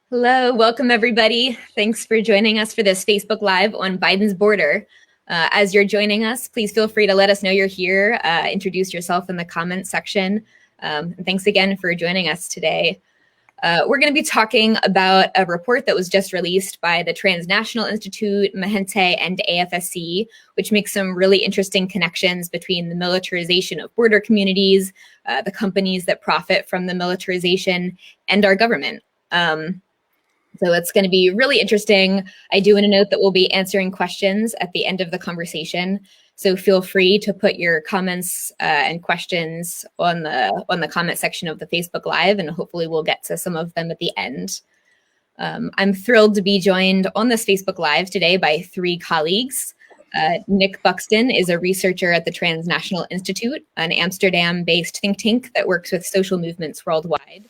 Hello, welcome everybody. Thanks for joining us for this Facebook Live on Biden's border. As you're joining us, please feel free to let us know you're here. Introduce yourself in the comments section. And thanks again for joining us today. We're going to be talking about a report that was just released by the Transnational Institute, Mijente, and AFSC, which makes some really interesting connections between the militarization of border communities, the companies that profit from the militarization, and our government. So it's going to be really interesting. I do want to note that we'll be answering questions at the end of the conversation. So feel free to put your comments and questions on the comment section of the Facebook Live, and hopefully we'll get to some of them at the end. I'm thrilled to be joined on this Facebook Live today by three colleagues. Nick Buxton is a researcher at the Transnational Institute, an Amsterdam-based think tank that works with social movements worldwide.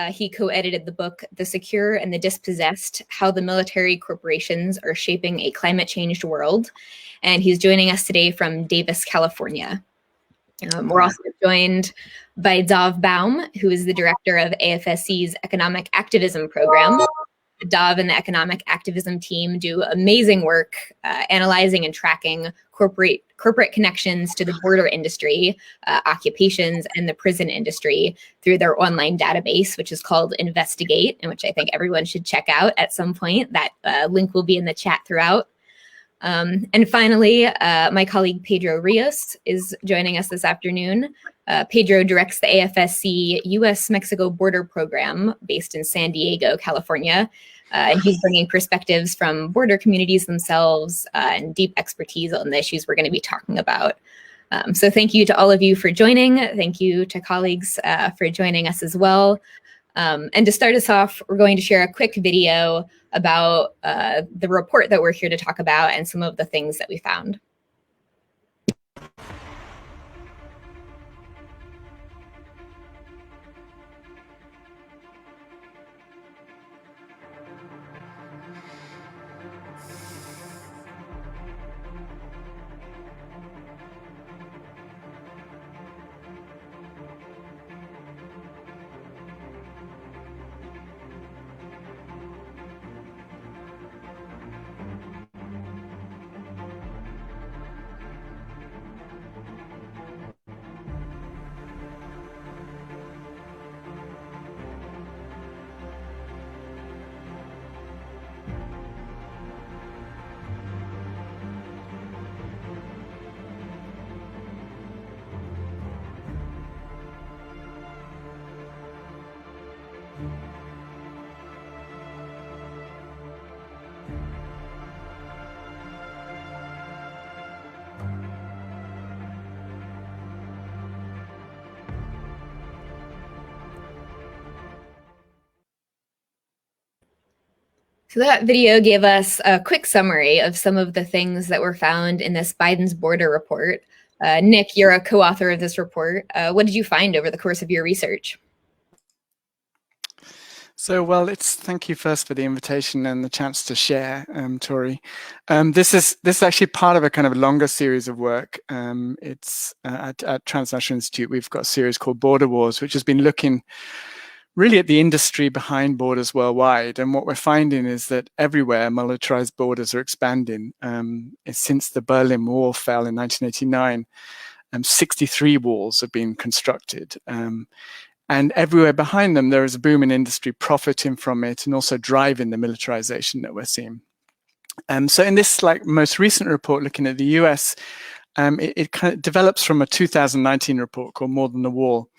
He co-edited the book, The Secure and the Dispossessed, How the Military Corporations Are Shaping a Climate-Changed World. And he's joining us today from Davis, California. We're also joined by Dov Baum, who is the director of AFSC's Economic Activism Program. Dov and the economic activism team do amazing work analyzing and tracking corporate connections to the border industry, occupations, and the prison industry through their online database, which is called Investigate, and which I think everyone should check out at some point. That link will be in the chat throughout. And finally, my colleague Pedro Rios is joining us this afternoon. Pedro directs the AFSC U.S.-Mexico border program based in San Diego, California. And he's bringing perspectives from border communities themselves and deep expertise on the issues we're going to be talking about. So thank you to all of you for joining. Thank you to colleagues for joining us as well. And to start us off, we're going to share a quick video about the report that we're here to talk about and some of the things that we found. So that video gave us a quick summary of some of the things that were found in this Biden's border report. Nick, you're a co-author of this report. What did you find over the course of your research? So, well, thank you first for the invitation and the chance to share, Tori. This is actually part of a kind of longer series of work. It's at Transnational Institute, we've got a series called Border Wars, which has been looking really at the industry behind borders worldwide. And what we're finding is that everywhere militarized borders are expanding. Since the Berlin Wall fell in 1989, 63 walls have been constructed. And everywhere behind them, there is a booming industry profiting from it and also driving the militarization that we're seeing. So in this most recent report looking at the US, it kind of develops from a 2019 report called More Than the Wall.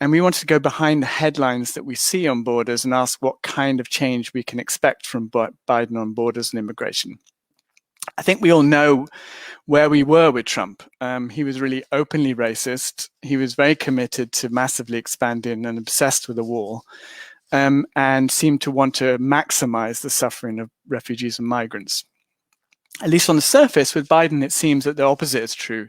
And we wanted to go behind the headlines that we see on borders and ask what kind of change we can expect from Biden on borders and immigration. I think we all know where we were with Trump. He was really openly racist. He was very committed to massively expanding and obsessed with the wall, and seemed to want to maximize the suffering of refugees and migrants. At least on the surface, with Biden, it seems that the opposite is true.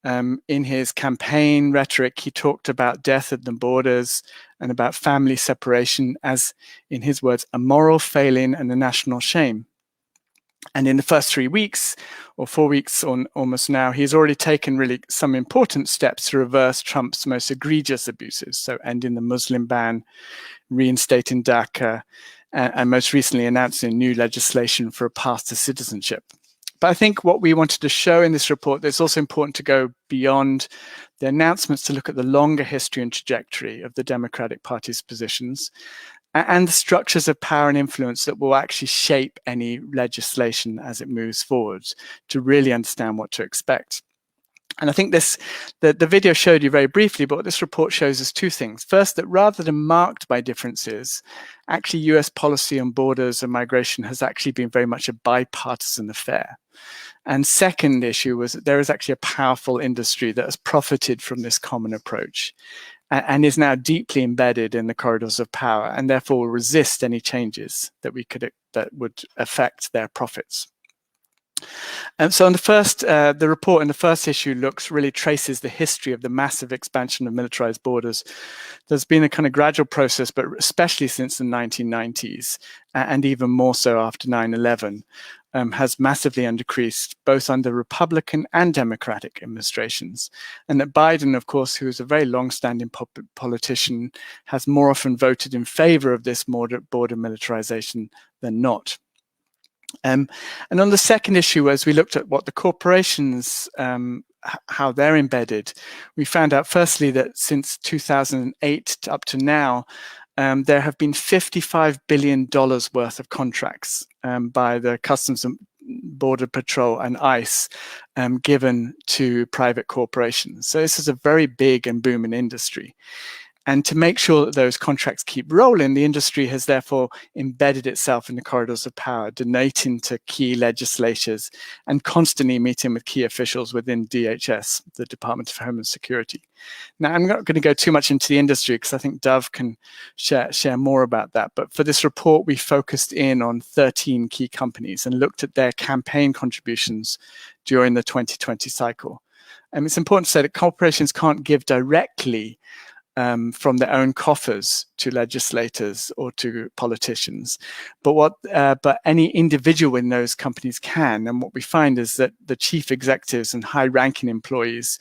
In his campaign rhetoric, he talked about death at the borders and about family separation as, in his words, a moral failing and a national shame. And in the first 3 weeks or 4 weeks on almost now, he's already taken really some important steps to reverse Trump's most egregious abuses. So ending the Muslim ban, reinstating DACA, and most recently announcing new legislation for a path to citizenship. But I think what we wanted to show in this report, that it's also important to go beyond the announcements to look at the longer history and trajectory of the Democratic Party's positions and the structures of power and influence that will actually shape any legislation as it moves forward, to really understand what to expect. And I think the video showed you very briefly, but what this report shows us two things. First, that rather than marked by differences, actually US policy on borders and migration has actually been very much a bipartisan affair. And second issue was that there is actually a powerful industry that has profited from this common approach and is now deeply embedded in the corridors of power, and therefore will resist any changes that would affect their profits. And so on the report in the first issue really traces the history of the massive expansion of militarized borders. There's been a kind of gradual process, but especially since the 1990s, and even more so after 9/11, has massively decreased both under Republican and Democratic administrations. And that Biden, of course, who is a very long-standing politician, has more often voted in favor of this border militarization than not. And on the second issue, as we looked at what the corporations, how they're embedded, we found out firstly that since 2008 up to now, there have been $55 billion worth of contracts by the Customs and Border Patrol and ICE given to private corporations. So this is a very big and booming industry. And to make sure that those contracts keep rolling, the industry has therefore embedded itself in the corridors of power, donating to key legislators and constantly meeting with key officials within DHS, the Department of Homeland Security. Now, I'm not going to go too much into the industry because I think Dov can share more about that. But for this report, we focused in on 13 key companies and looked at their campaign contributions during the 2020 cycle. And it's important to say that corporations can't give directly from their own coffers to legislators or to politicians, but any individual in those companies can. And what we find is that the chief executives and high-ranking employees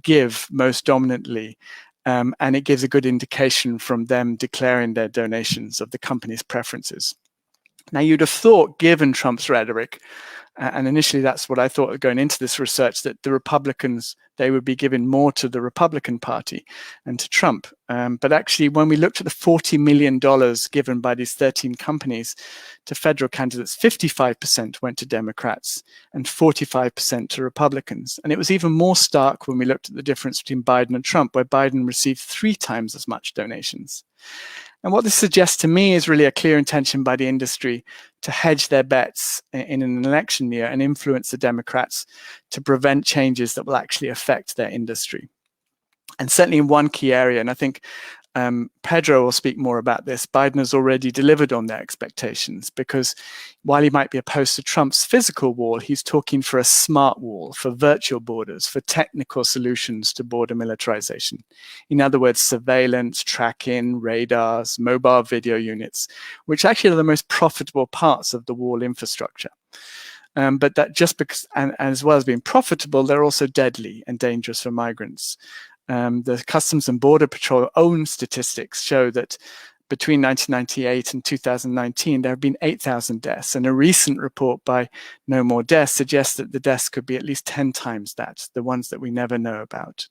give most dominantly, and it gives a good indication from them declaring their donations of the company's preferences. Now, you'd have thought, given Trump's rhetoric, and initially that's what I thought going into this research, that the Republicans, they would be giving more to the Republican Party and to Trump. But actually, when we looked at the $40 million given by these 13 companies to federal candidates, 55% went to Democrats and 45% to Republicans. And it was even more stark when we looked at the difference between Biden and Trump, where Biden received 3 times as much donations. And what this suggests to me is really a clear intention by the industry to hedge their bets in an election year and influence the Democrats to prevent changes that will actually affect their industry. And certainly in one key area, and I think Pedro will speak more about this, Biden has already delivered on their expectations, because while he might be opposed to Trump's physical wall, he's talking for a smart wall, for virtual borders, for technical solutions to border militarization. In other words, surveillance, tracking, radars, mobile video units, which actually are the most profitable parts of the wall infrastructure. But that just because, and as well as being profitable, they're also deadly and dangerous for migrants. The Customs and Border Patrol own statistics show that between 1998 and 2019, there have been 8,000 deaths. And a recent report by No More Deaths suggests that the deaths could be at least 10 times that, the ones that we never know about.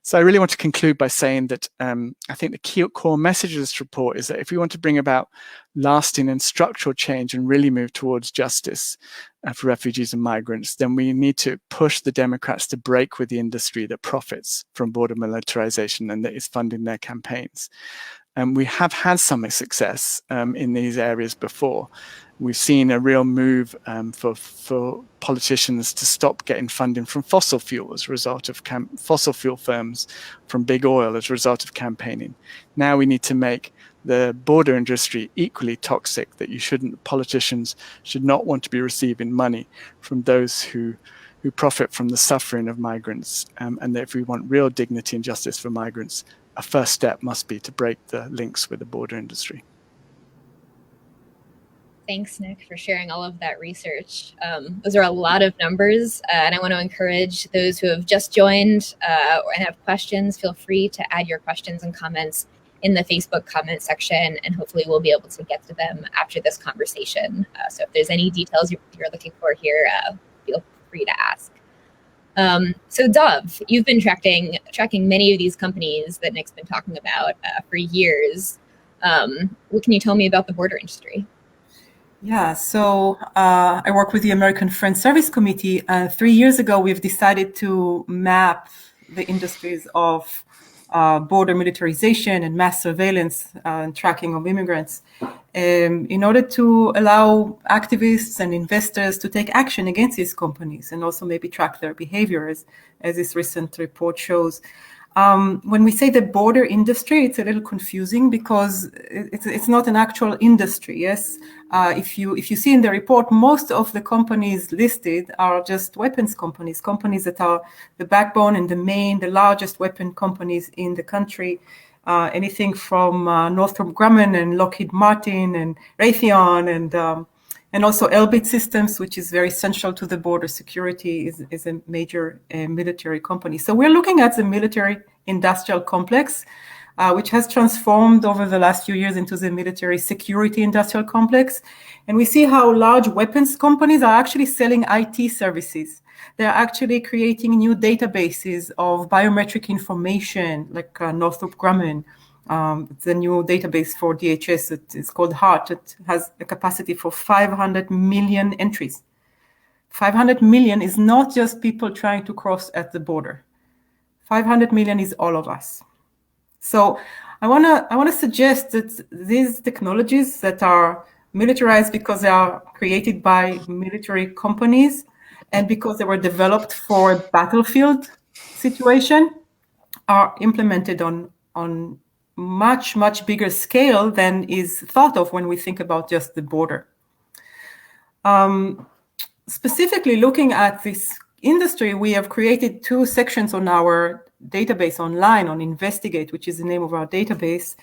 So I really want to conclude by saying that I think the key core message of this report is that if we want to bring about lasting and structural change and really move towards justice for refugees and migrants, then we need to push the Democrats to break with the industry that profits from border militarization and that is funding their campaigns. And we have had some success in these areas before. We've seen a real move for politicians to stop getting funding from fossil fuel as a result of fossil fuel firms, from big oil as a result of campaigning. Now we need to make the border industry equally toxic, that politicians should not want to be receiving money from those who profit from the suffering of migrants, and that if we want real dignity and justice for migrants, a first step must be to break the links with the border industry. Thanks, Nick, for sharing all of that research. Those are a lot of numbers, and I want to encourage those who have just joined and have questions, feel free to add your questions and comments in the Facebook comment section, and hopefully we'll be able to get to them after this conversation. So if there's any details you're looking for here, feel free to ask. So Dov, you've been tracking many of these companies that Nick's been talking about for years. What can you tell me about the border industry? Yeah, so I work with the American Friends Service Committee. 3 years ago, we've decided to map the industries of border militarization and mass surveillance and tracking of immigrants in order to allow activists and investors to take action against these companies and also maybe track their behavior, as this recent report shows. When we say the border industry, it's a little confusing because it's not an actual industry. Yes, if you see in the report, most of the companies listed are just weapons companies that are the backbone and the largest weapon companies in the country. Anything from Northrop Grumman and Lockheed Martin and Raytheon and also Elbit Systems, which is very central to the border security, is a major military company. So we're looking at the military industrial complex, which has transformed over the last few years into the military security industrial complex. And we see how large weapons companies are actually selling IT services. They're actually creating new databases of biometric information, like Northrop Grumman. The new database for DHS, it's called HEART. It has a capacity for 500 million entries. 500 million is not just people trying to cross at the border. 500 million is all of us. So I wanna suggest that these technologies that are militarized because they are created by military companies and because they were developed for a battlefield situation are implemented on much bigger scale than is thought of when we think about just the border. Specifically looking at this industry, we have created 2 sections on our database online on Investigate, which is the name of our database,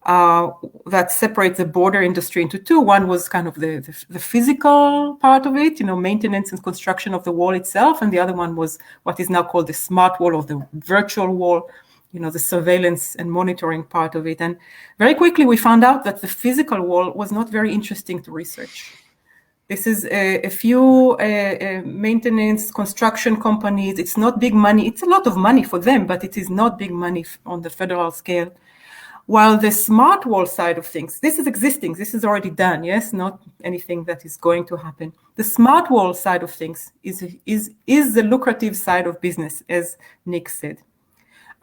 that separates the border industry into 2. One was kind of the physical part of it, maintenance and construction of the wall itself, and the other one was what is now called the smart wall or the virtual wall, the surveillance and monitoring part of it. And very quickly we found out that the physical wall was not very interesting to research. This is a few maintenance construction companies. It's not big money. It's a lot of money for them, but it is not big money on the federal scale. While the smart wall side of things, this is existing. This is already done. Yes, not anything that is going to happen. The smart wall side of things is the lucrative side of business, as Nick said.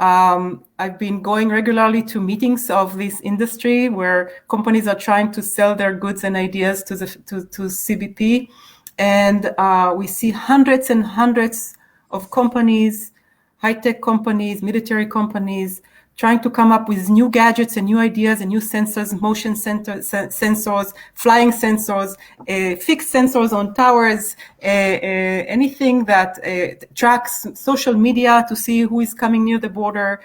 I've been going regularly to meetings of this industry where companies are trying to sell their goods and ideas to CBP, and we see hundreds and hundreds of companies, high-tech companies, military companies, trying to come up with new gadgets and new ideas and new sensors, motion sensors, flying sensors, fixed sensors on towers, anything that tracks social media to see who is coming near the border,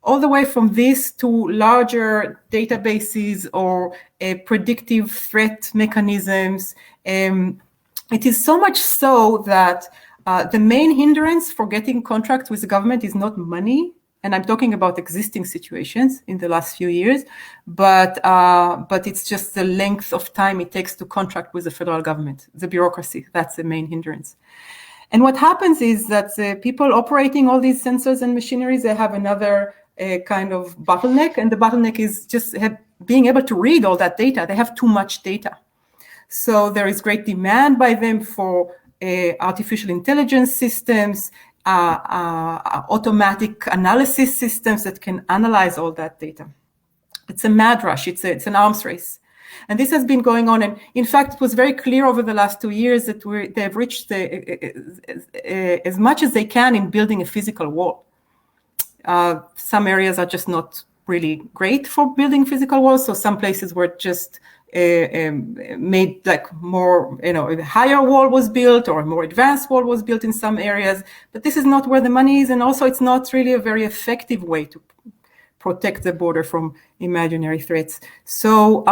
all the way from this to larger databases or predictive threat mechanisms. It is so much so that the main hindrance for getting contracts with the government is not money. And I'm talking about existing situations in the last few years, but it's just the length of time it takes to contract with the federal government, the bureaucracy. That's the main hindrance. And what happens is that the people operating all these sensors and machineries, they have another kind of bottleneck, and the bottleneck is just being able to read all that data. They have too much data. So there is great demand by them for artificial intelligence systems, automatic analysis systems that can analyze all that data. It's a mad rush. It's an arms race. And this has been going on. And in fact, it was very clear over the last 2 years that they've reached as much as they can in building a physical wall. Some areas are just not really great for building physical walls. So some places were just made like more, a higher wall was built or a more advanced wall was built in some areas, but this is not where the money is, and also it's not really a very effective way to protect the border from imaginary threats. So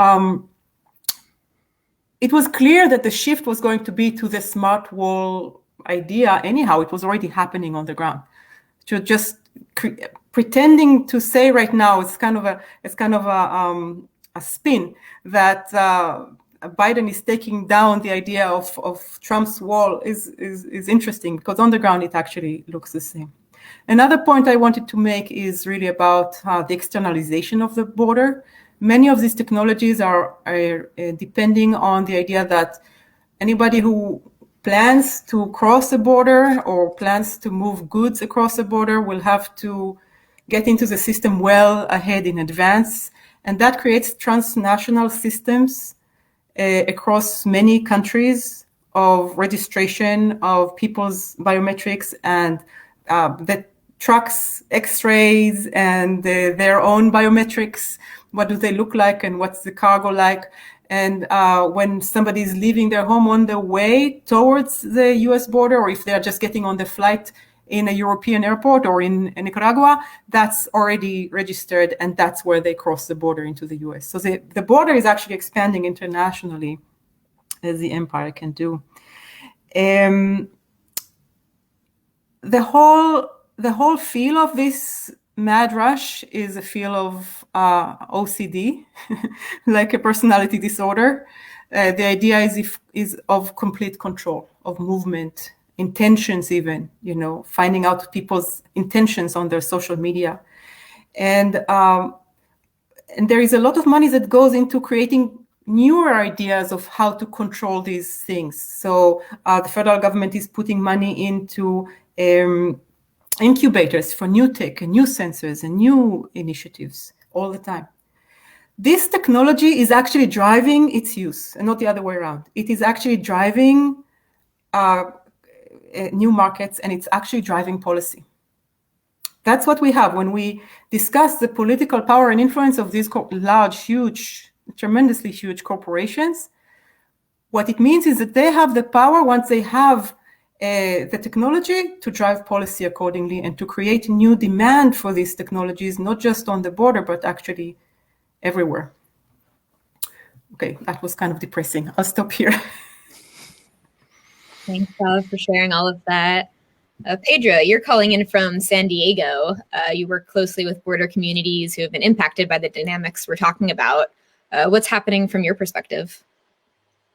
it was clear that the shift was going to be to the smart wall idea anyhow. It was already happening on the ground. to just pretending to say right now, it's kind of a spin that Biden is taking down the idea of Trump's wall is interesting, because on the ground it actually looks the same. Another point I wanted to make is really about the externalization of the border. Many of these technologies are depending on the idea that anybody who plans to cross the border or plans to move goods across the border will have to get into the system well ahead in advance. And that creates transnational systems across many countries of registration of people's biometrics, and that tracks X-rays and their own biometrics. What do they look like and what's the cargo like? And when somebody is leaving their home on the way towards the US border, or if they're just getting on the flight in a European airport or in Nicaragua, that's already registered, and that's where they cross the border into the US. So the border is actually expanding internationally, as the empire can do. The whole feel of this mad rush is a feel of OCD, like a personality disorder. The idea is of complete control of movement, intentions, even, finding out people's intentions on their social media. And there is a lot of money that goes into creating newer ideas of how to control these things. So the federal government is putting money into incubators for new tech and new sensors and new initiatives all the time. This technology is actually driving its use, and not the other way around. It is actually driving new markets, and it's actually driving policy. That's what we have when we discuss the political power and influence of these large, huge, tremendously huge corporations. What it means is that they have the power, once they have the technology, to drive policy accordingly and to create new demand for these technologies, not just on the border, but actually everywhere. Okay, that was kind of depressing. I'll stop here. Thanks, Dov, for sharing all of that. Pedro, you're calling in from San Diego. You work closely with border communities who have been impacted by the dynamics we're talking about. What's happening from your perspective?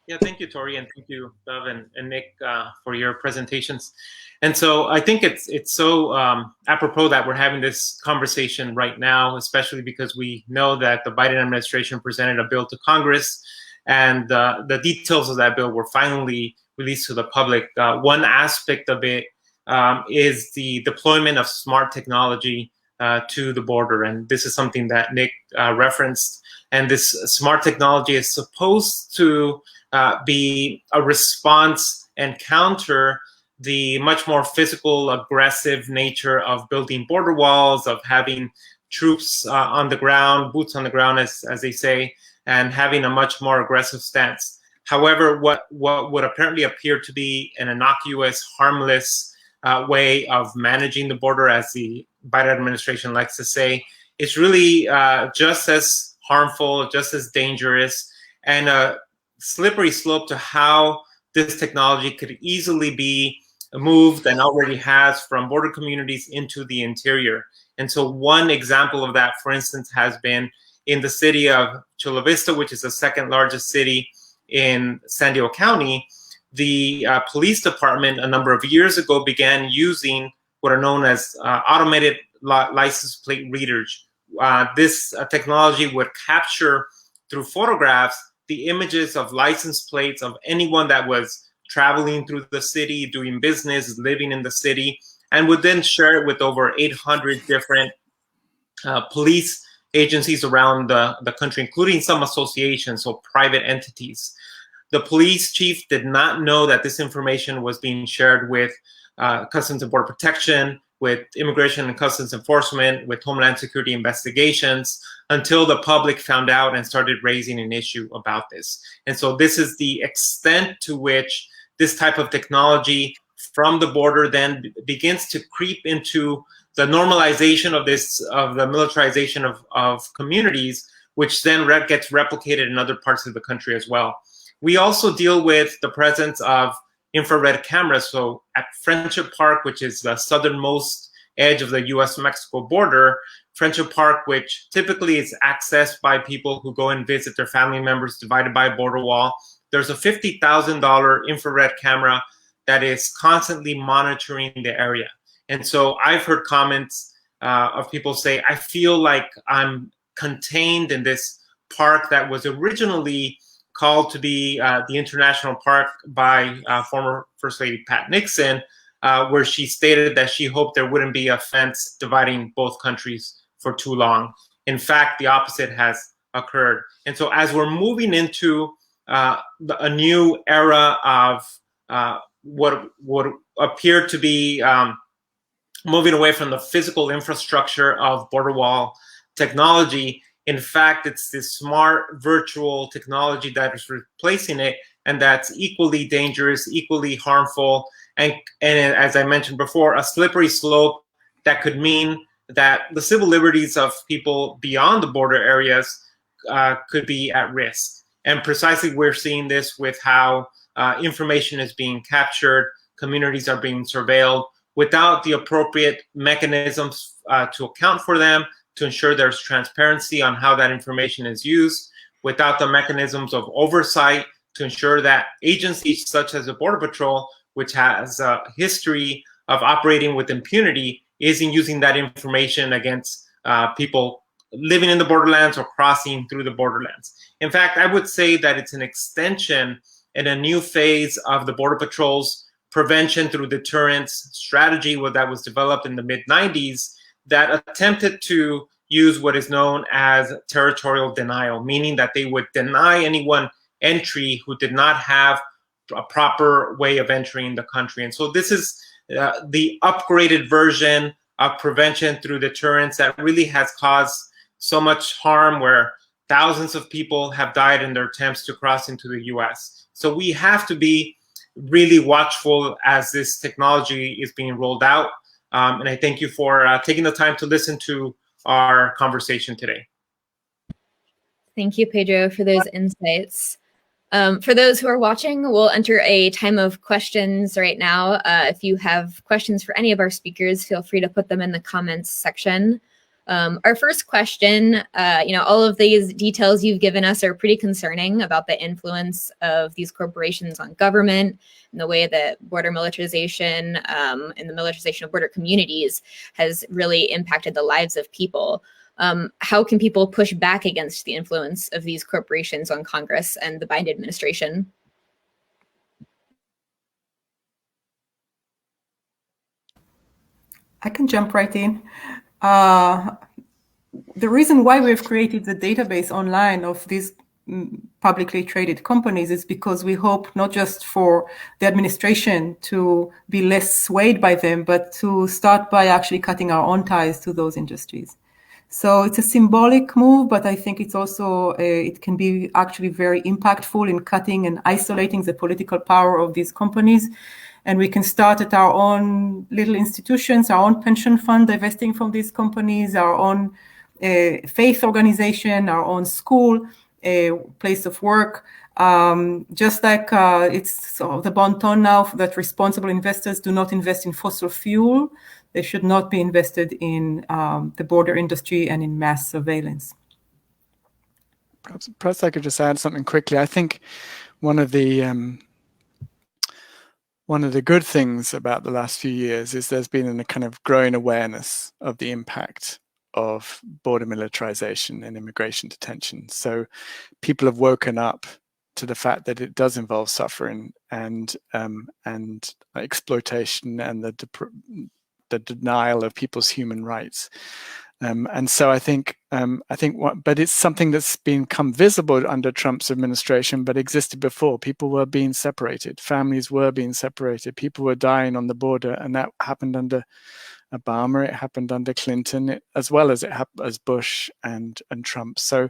Yeah, thank you, Tori, and thank you, Dov and Nick, for your presentations. And so I think it's so apropos that we're having this conversation right now, especially because we know that the Biden administration presented a bill to Congress, and the details of that bill were finally released to the public. One aspect of it is the deployment of smart technology to the border, and this is something that Nick referenced. And this smart technology is supposed to be a response and counter the much more physical, aggressive nature of building border walls, of having troops on the ground, boots on the ground, as they say, and having a much more aggressive stance. However, what would apparently appear to be an innocuous, harmless way of managing the border, as the Biden administration likes to say, is really just as harmful, just as dangerous, and a slippery slope to how this technology could easily be moved, and already has, from border communities into the interior. And so one example of that, for instance, has been in the city of Chula Vista, which is the second largest city in San Diego County. The police department a number of years ago began using what are known as automated license plate readers. This technology would capture through photographs the images of license plates of anyone that was traveling through the city, doing business, living in the city, and would then share it with over 800 different police agencies around the country, including some associations, so private entities. The police chief did not know that this information was being shared with Customs and Border Protection, with Immigration and Customs Enforcement, with Homeland Security investigations, until the public found out and started raising an issue about this. And so this is the extent to which this type of technology from the border then begins to creep into the normalization of this, of the militarization of communities, which then gets replicated in other parts of the country as well. We also deal with the presence of infrared cameras. So at Friendship Park, which is the southernmost edge of the US-Mexico border, Friendship Park, which typically is accessed by people who go and visit their family members divided by a border wall. There's a $50,000 infrared camera that is constantly monitoring the area. And so I've heard comments of people say, I feel like I'm contained in this park that was originally called to be the International Park by former First Lady Pat Nixon, where she stated that she hoped there wouldn't be a fence dividing both countries for too long. In fact, the opposite has occurred. And so as we're moving into a new era of what would appear to be moving away from the physical infrastructure of border wall technology, in fact, it's this smart virtual technology that is replacing it, and that's equally dangerous, equally harmful, and as I mentioned before, a slippery slope that could mean that the civil liberties of people beyond the border areas could be at risk. And precisely we're seeing this with how information is being captured, communities are being surveilled without the appropriate mechanisms to account for them, to ensure there's transparency on how that information is used, without the mechanisms of oversight to ensure that agencies such as the Border Patrol, which has a history of operating with impunity, isn't using that information against people living in the borderlands or crossing through the borderlands. In fact, I would say that it's an extension and a new phase of the Border Patrol's prevention through deterrence strategy that was developed in the mid-90s that attempted to use what is known as territorial denial, meaning that they would deny anyone entry who did not have a proper way of entering the country. And so this is the upgraded version of prevention through deterrence that really has caused so much harm, where thousands of people have died in their attempts to cross into the US. So we have to be really watchful as this technology is being rolled out. And I thank you for taking the time to listen to our conversation today. Thank you, Pedro, for those insights. For those who are watching, we'll enter a time of questions right now. If you have questions for any of our speakers, feel free to put them in the comments section. Our first question, all of these details you've given us are pretty concerning about the influence of these corporations on government and the way that border militarization and the militarization of border communities has really impacted the lives of people. How can people push back against the influence of these corporations on Congress and the Biden administration? I can jump right in. The reason why we've created the database online of these publicly traded companies is because we hope not just for the administration to be less swayed by them, but to start by actually cutting our own ties to those industries. So it's a symbolic move, but I think it's also, it can be actually very impactful in cutting and isolating the political power of these companies. And we can start at our own little institutions, our own pension fund divesting from these companies, our own faith organization, our own school, place of work. Just like it's the bon ton now that responsible investors do not invest in fossil fuel, they should not be invested in the border industry and in mass surveillance. Perhaps I could just add something quickly. I think one of the good things about the last few years is there's been a kind of growing awareness of the impact of border militarization and immigration detention. So people have woken up to the fact that it does involve suffering and exploitation and the denial of people's human rights. And so I think but it's something that's become visible under Trump's administration, but existed before. People were being separated, families were being separated, people were dying on the border, and that happened under Obama, it happened under Clinton, as well as it happened as Bush and Trump. So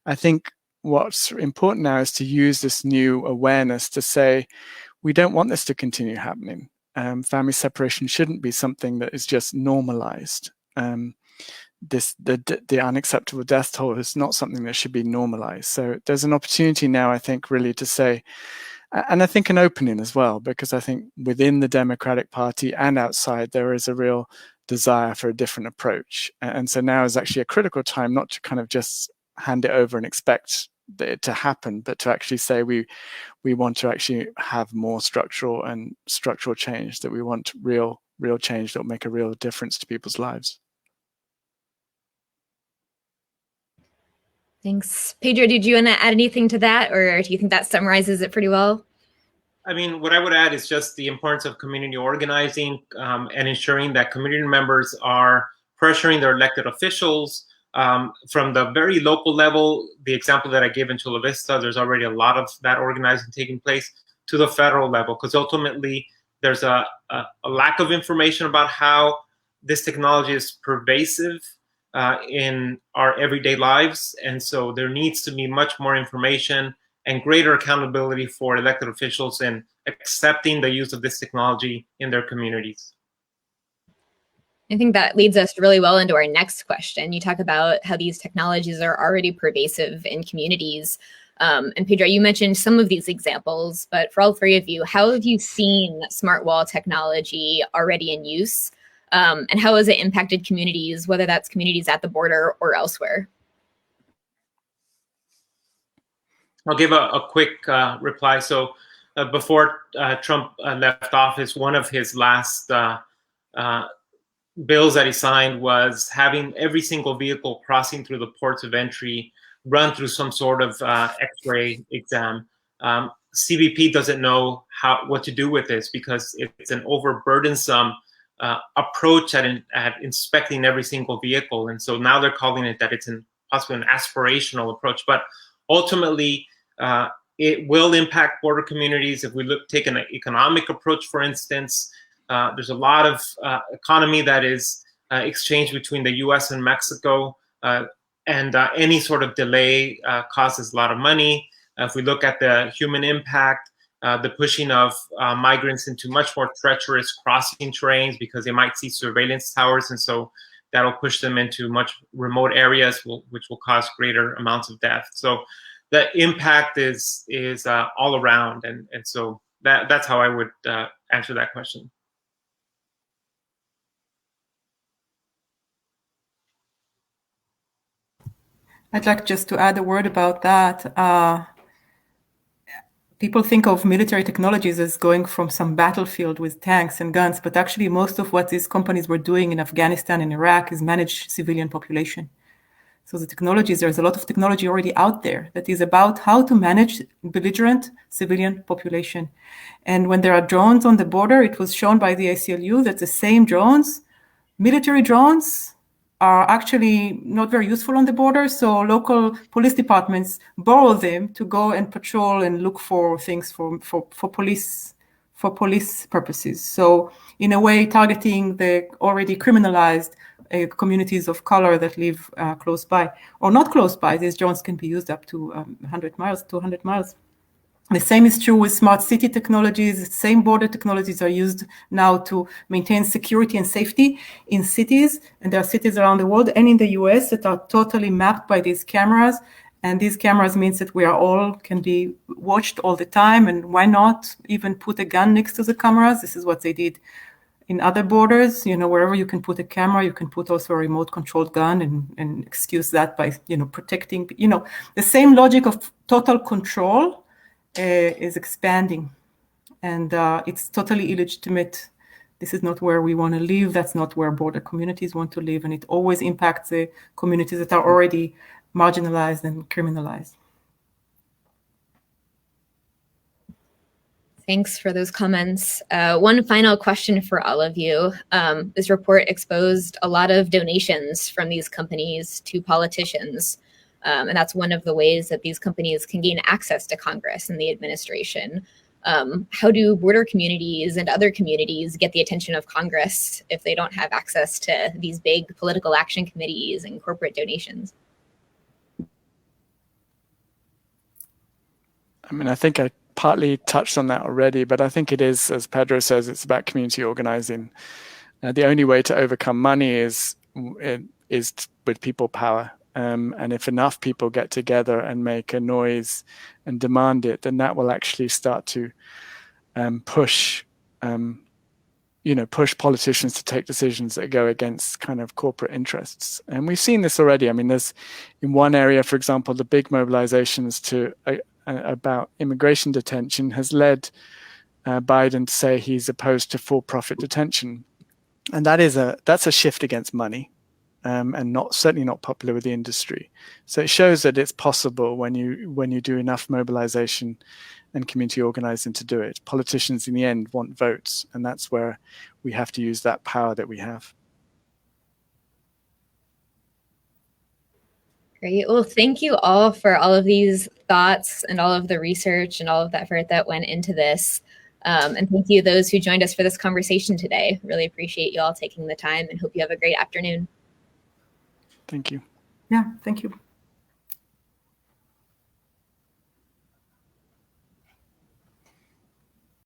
I think what's important now is to use this new awareness to say, we don't want this to continue happening. Family separation shouldn't be something that is just normalized. The unacceptable death toll is not something that should be normalized. So there's an opportunity now, I think, really to say, and I think an opening as well, because I think within the Democratic Party and outside, there is a real desire for a different approach. And so now is actually a critical time not to kind of just hand it over and expect it to happen, but to actually say we want to actually have more structural change, that we want real change that will make a real difference to people's lives. Thanks. Pedro, did you want to add anything to that, or do you think that summarizes it pretty well? I mean, what I would add is just the importance of community organizing and ensuring that community members are pressuring their elected officials from the very local level. The example that I gave in Chula Vista, there's already a lot of that organizing taking place, to the federal level, because ultimately there's a lack of information about how this technology is pervasive in our everyday lives. And so there needs to be much more information and greater accountability for elected officials in accepting the use of this technology in their communities. I think that leads us really well into our next question. You talk about how these technologies are already pervasive in communities. And Pedro, you mentioned some of these examples, but for all three of you, how have you seen smart wall technology already in use? And how has it impacted communities, whether that's communities at the border or elsewhere? I'll give a quick reply. So before Trump left office, one of his last bills that he signed was having every single vehicle crossing through the ports of entry run through some sort of X-ray exam. CBP doesn't know what to do with this because it's an overburdensome approach at inspecting every single vehicle. And so now they're calling it that it's possibly an aspirational approach. But ultimately, it will impact border communities. If we take an economic approach, for instance, there's a lot of economy that is exchanged between the US and Mexico, and any sort of delay causes a lot of money. If we look at the human impact, the pushing of migrants into much more treacherous crossing terrains because they might see surveillance towers, and so that'll push them into much remote areas, which will cause greater amounts of death. So the impact is all around, and so that's how I would answer that question. I'd like just to add a word about that. People think of military technologies as going from some battlefield with tanks and guns, but actually most of what these companies were doing in Afghanistan and Iraq is manage civilian population. So the technologies, there's a lot of technology already out there that is about how to manage belligerent civilian population. And when there are drones on the border, it was shown by the ACLU that the same drones, military drones, are actually not very useful on the border. So local police departments borrow them to go and patrol and look for things for police purposes. So in a way, targeting the already criminalized communities of color that live close by or not close by. These drones can be used up to 100 miles, 200 miles. The same is true with smart city technologies. The same border technologies are used now to maintain security and safety in cities. And there are cities around the world and in the US that are totally mapped by these cameras. And these cameras means that we are all can be watched all the time. And why not even put a gun next to the cameras? This is what they did in other borders. You know, wherever you can put a camera, you can put also a remote controlled gun and excuse that by, protecting, the same logic of total control is expanding, and it's totally illegitimate. This is not where we want to live. That's not where border communities want to live, and it always impacts the communities that are already marginalized and criminalized. Thanks for those comments. One final question for all of you. This report exposed a lot of donations from these companies to politicians. And that's one of the ways that these companies can gain access to Congress and the administration. How do border communities and other communities get the attention of Congress if they don't have access to these big political action committees and corporate donations? I mean, I think I partly touched on that already, but I think it is, as Pedro says, it's about community organizing. The only way to overcome money is with people power. And if enough people get together and make a noise and demand it, then that will actually start to push push politicians to take decisions that go against kind of corporate interests. And we've seen this already. I mean, there's in one area, for example, the big mobilizations about immigration detention has led Biden to say he's opposed to for-profit detention. And that's a shift against money, and certainly not popular with the industry. So it shows that it's possible when you do enough mobilization and community organizing to do it. Politicians in the end want votes, and that's where we have to use that power that we have. Great. Well, thank you all for all of these thoughts and all of the research and all of the effort that went into this. And thank you those who joined us for this conversation today. Really appreciate you all taking the time and hope you have a great afternoon. Thank you. Yeah, thank you.